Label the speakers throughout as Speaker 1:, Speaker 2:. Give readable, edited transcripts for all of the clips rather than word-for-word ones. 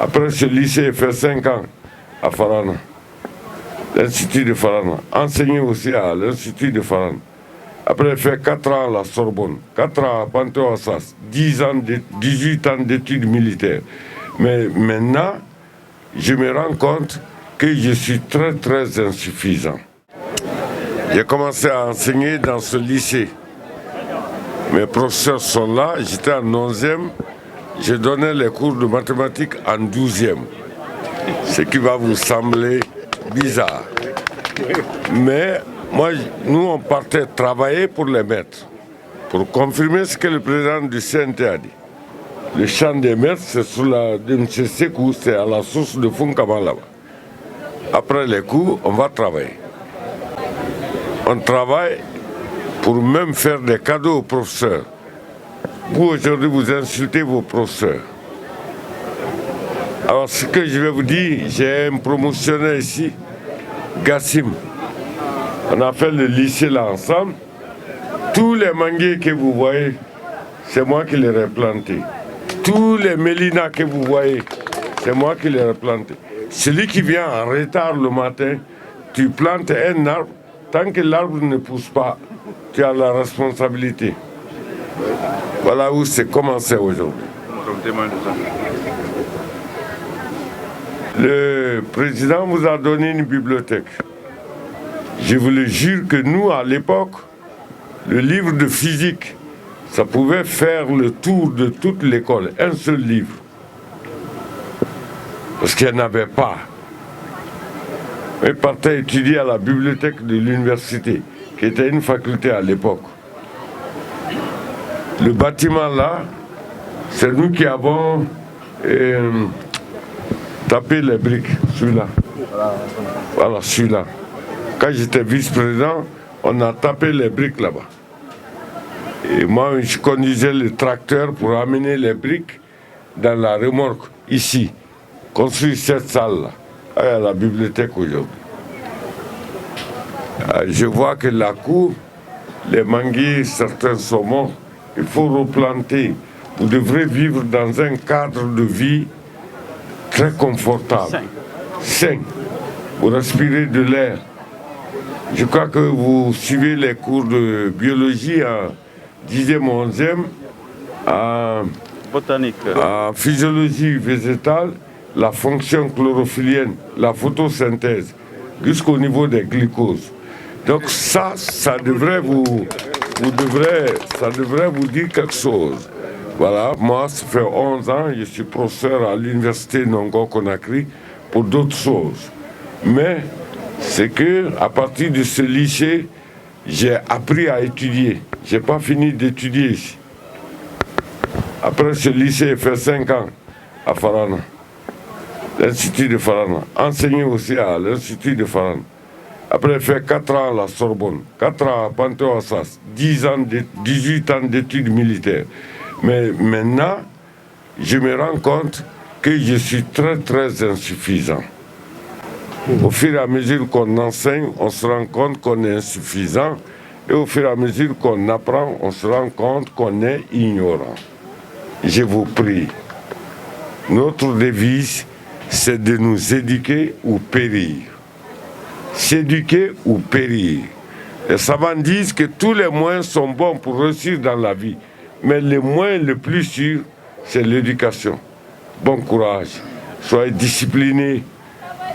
Speaker 1: Après ce lycée, j'ai fait 5 ans à Farana, l'Institut de Farana. Enseigné aussi à l'Institut de Farana. Après, j'ai fait 4 ans à la Sorbonne, 4 ans à Panthéon-Assas, 18 ans d'études militaires. Mais maintenant, je me rends compte que je suis très, très insuffisant. J'ai commencé à enseigner dans ce lycée. Mes professeurs sont là, j'étais en 11e, je donnais les cours de mathématiques en 12e. Ce qui va vous sembler bizarre. Mais moi, nous, on partait travailler pour les maîtres, pour confirmer ce que le président du CNT a dit. Le champ des maîtres, c'est sous la de M. Sekou, c'est à la source de Funkama là-bas. Après les cours, on va travailler. On travaille pour même faire des cadeaux aux professeurs. Vous, aujourd'hui, vous insultez vos professeurs. Alors, ce que je vais vous dire, j'ai un promotionnaire ici, Gassim. On a fait le lycée là ensemble. Tous les manguiers que vous voyez, c'est moi qui les ai plantés. Tous les mélinas que vous voyez, c'est moi qui les ai plantés. Celui qui vient en retard le matin, tu plantes un arbre, tant que l'arbre ne pousse pas, tu as la responsabilité. Voilà où c'est commencé aujourd'hui. Le président vous a donné une bibliothèque. Je vous le jure que nous, à l'époque, le livre de physique, ça pouvait faire le tour de toute l'école, un seul livre. Parce qu'il n'y en avait pas. Je partais étudier à la bibliothèque de l'université, qui était une faculté à l'époque. Le bâtiment là, c'est nous qui avons tapé les briques, celui-là. Voilà, celui-là. Quand j'étais vice-président, on a tapé les briques là-bas. Et moi, je conduisais le tracteur pour amener les briques dans la remorque, ici. Construire cette salle-là, à la bibliothèque aujourd'hui. Je vois que la cour, les manguiers, certains sont morts. Il faut replanter. Vous devrez vivre dans un cadre de vie très confortable, sain. Vous respirez de l'air. Je crois que vous suivez les cours de biologie en 10e, 11e,
Speaker 2: botanique,
Speaker 1: en physiologie végétale, la fonction chlorophyllienne, la photosynthèse, jusqu'au niveau des glucoses. Donc ça devrait vous dire quelque chose. Voilà, moi, ça fait 11 ans, je suis professeur à l'université Nongo-Conakry pour d'autres choses. Mais c'est que à partir de ce lycée, j'ai appris à étudier. Je n'ai pas fini d'étudier ici. Après ce lycée, j'ai fait 5 ans à Farana, l'Institut de Farana. Enseigné aussi à l'Institut de Farana. Après, j'ai fait 4 ans à la Sorbonne, 4 ans à Panthéon-Assas, 18 ans d'études militaires. Mais maintenant, je me rends compte que je suis très, très insuffisant. Au fur et à mesure qu'on enseigne, on se rend compte qu'on est insuffisant. Et au fur et à mesure qu'on apprend, on se rend compte qu'on est ignorant. Je vous prie, notre devise, c'est de nous éduquer ou périr. S'éduquer ou périr. Les savants disent que tous les moyens sont bons pour réussir dans la vie. Mais le moyen le plus sûr, c'est l'éducation. Bon courage, soyez disciplinés.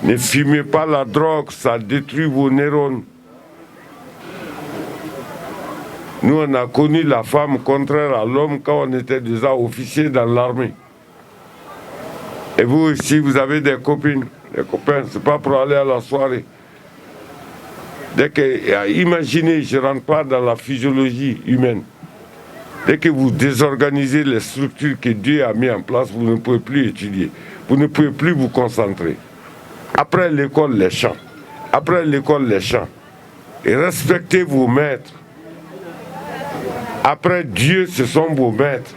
Speaker 1: Ne fumez pas la drogue, ça détruit vos neurones. Nous, on a connu la femme contraire à l'homme quand on était déjà officier dans l'armée. Et vous aussi, vous avez des copines, des copains, c'est pas pour aller à la soirée. Dès que, imaginez, je ne rentre pas dans la physiologie humaine. Dès que vous désorganisez les structures que Dieu a mis en place, vous ne pouvez plus étudier. Vous ne pouvez plus vous concentrer. Après l'école, les chants. Après l'école, les chants. Et respectez vos maîtres. Après Dieu, ce sont vos maîtres.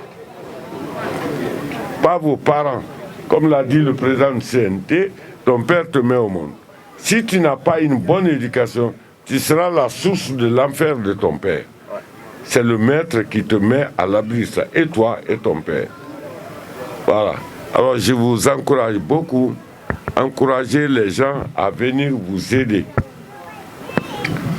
Speaker 1: Pas vos parents. Comme l'a dit le président du CNT, ton père te met au monde. Si tu n'as pas une bonne éducation, tu seras la source de l'enfer de ton père. C'est le maître qui te met à l'abri, ça, et toi et ton père. Voilà. Alors je vous encourage beaucoup, encouragez les gens à venir vous aider.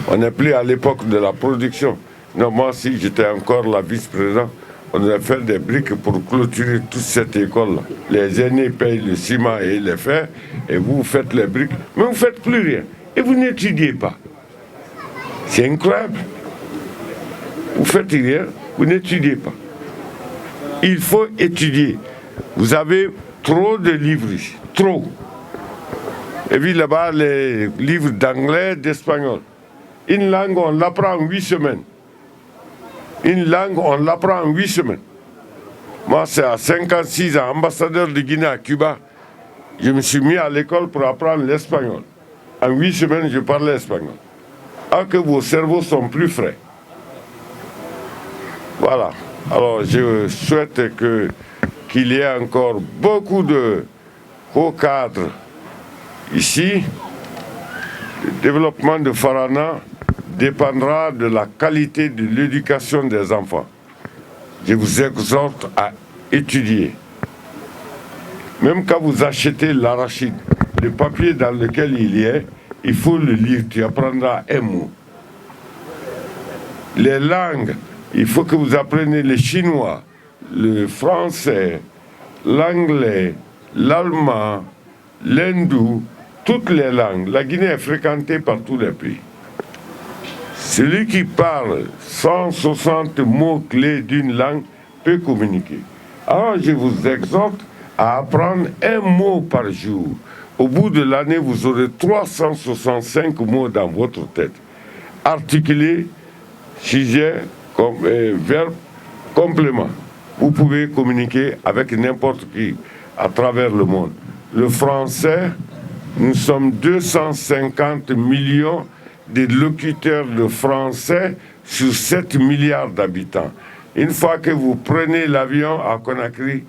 Speaker 1: On n'est plus à l'époque de la production. Non, moi, si j'étais encore la vice-présidente, on aurait fait des briques pour clôturer toute cette école-là. Les aînés payent le ciment et les fer, et vous faites les briques, mais vous ne faites plus rien. Et vous n'étudiez pas. C'est incroyable. Vous faites rien, vous n'étudiez pas. Il faut étudier. Vous avez trop de livres ici, trop. Et puis là-bas, les livres d'anglais, d'espagnol. Une langue, on l'apprend en 8 semaines. Une langue, on l'apprend en 8 semaines. Moi, c'est à 56 ans, ambassadeur de Guinée à Cuba. Je me suis mis à l'école pour apprendre l'espagnol. En 8 semaines, je parlais espagnol. Alors que vos cerveaux sont plus frais. Voilà. Alors, je souhaite qu'il y ait encore beaucoup de hauts cadres ici. Le développement de Farana dépendra de la qualité de l'éducation des enfants. Je vous exhorte à étudier. Même quand vous achetez l'arachide, le papier dans lequel il est, il faut le lire, tu apprendras un mot. Les langues, il faut que vous appreniez le chinois, le français, l'anglais, l'allemand, l'hindou, toutes les langues. La Guinée est fréquentée par tous les pays. Celui qui parle 160 mots clés d'une langue peut communiquer. Alors je vous exhorte à apprendre un mot par jour. Au bout de l'année, vous aurez 365 mots dans votre tête. Articulé, sujet, verbe, complément. Vous pouvez communiquer avec n'importe qui à travers le monde. Le français, nous sommes 250 millions de locuteurs de français sur 7 milliards d'habitants. Une fois que vous prenez l'avion à Conakry,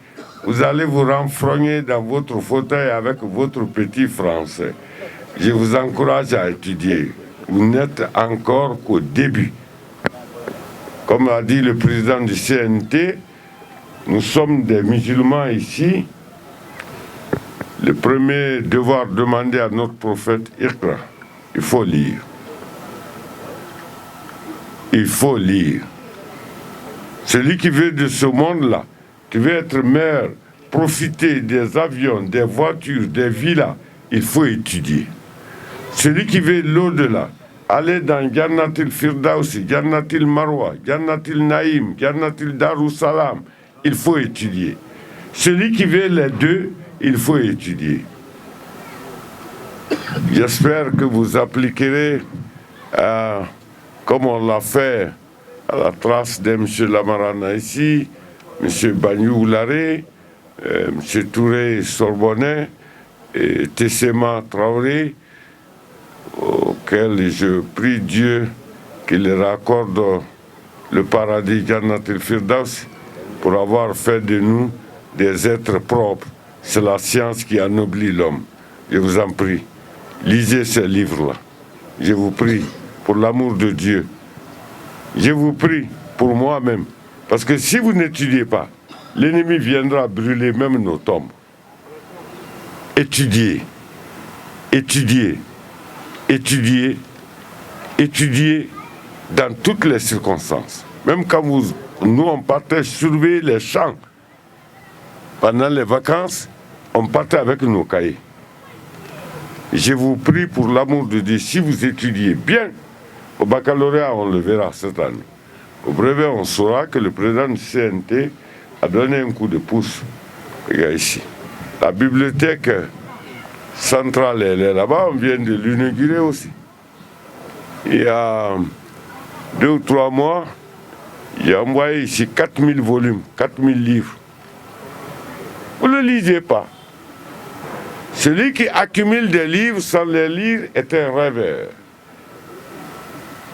Speaker 1: vous allez vous renfrogner dans votre fauteuil avec votre petit français. Je vous encourage à étudier. Vous n'êtes encore qu'au début. Comme a dit le président du CNT, nous sommes des musulmans ici. Le premier devoir demandé à notre prophète, Iqra, il faut lire. Il faut lire. Celui qui veut de ce monde-là, qui veut être maire, profiter des avions, des voitures, des villas, il faut étudier. Celui qui veut l'au-delà, aller dans Jannatil Firdausi, Jannatil Marwa, Jannatil Naïm, Jannatil Darussalam, il faut étudier. Celui qui veut les deux, il faut étudier. J'espère que vous appliquerez, comme on l'a fait à la trace de M. Lamarana ici, M. Banyou Laré, M. Touré Sorbonnet et Tessema Traoré, auxquels je prie Dieu qu'il leur accorde le paradis Jannatil Firdaus pour avoir fait de nous des êtres propres. C'est la science qui anoblit l'homme. Je vous en prie, lisez ces livres-là. Je vous prie, pour l'amour de Dieu. Je vous prie, pour moi-même. Parce que si vous n'étudiez pas, l'ennemi viendra brûler même nos tombes. Étudiez, étudiez, étudiez, étudiez dans toutes les circonstances. Même quand nous on partait surveiller les champs, pendant les vacances, on partait avec nos cahiers. Je vous prie pour l'amour de Dieu, si vous étudiez bien, au baccalauréat, on le verra cette année. Au brevet, on saura que le président du CNT a donné un coup de pouce. Regarde ici. La bibliothèque centrale, elle est là-bas, on vient de l'inaugurer aussi. Il y a 2 ou 3 mois, j'ai envoyé ici 4000 volumes, 4000 livres. Vous ne le lisez pas. Celui qui accumule des livres sans les lire est un rêveur.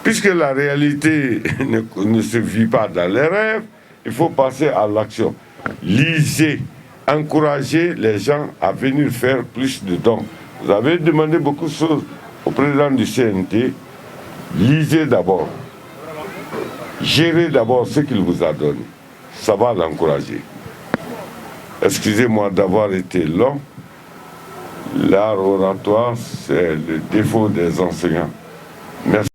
Speaker 1: Puisque la réalité ne se vit pas dans les rêves, il faut passer à l'action. Lisez, encouragez les gens à venir faire plus de dons. Vous avez demandé beaucoup de choses au président du CNT. Lisez d'abord. Gérez d'abord ce qu'il vous a donné. Ça va l'encourager. Excusez-moi d'avoir été long. L'art oratoire, c'est le défaut des enseignants. Merci.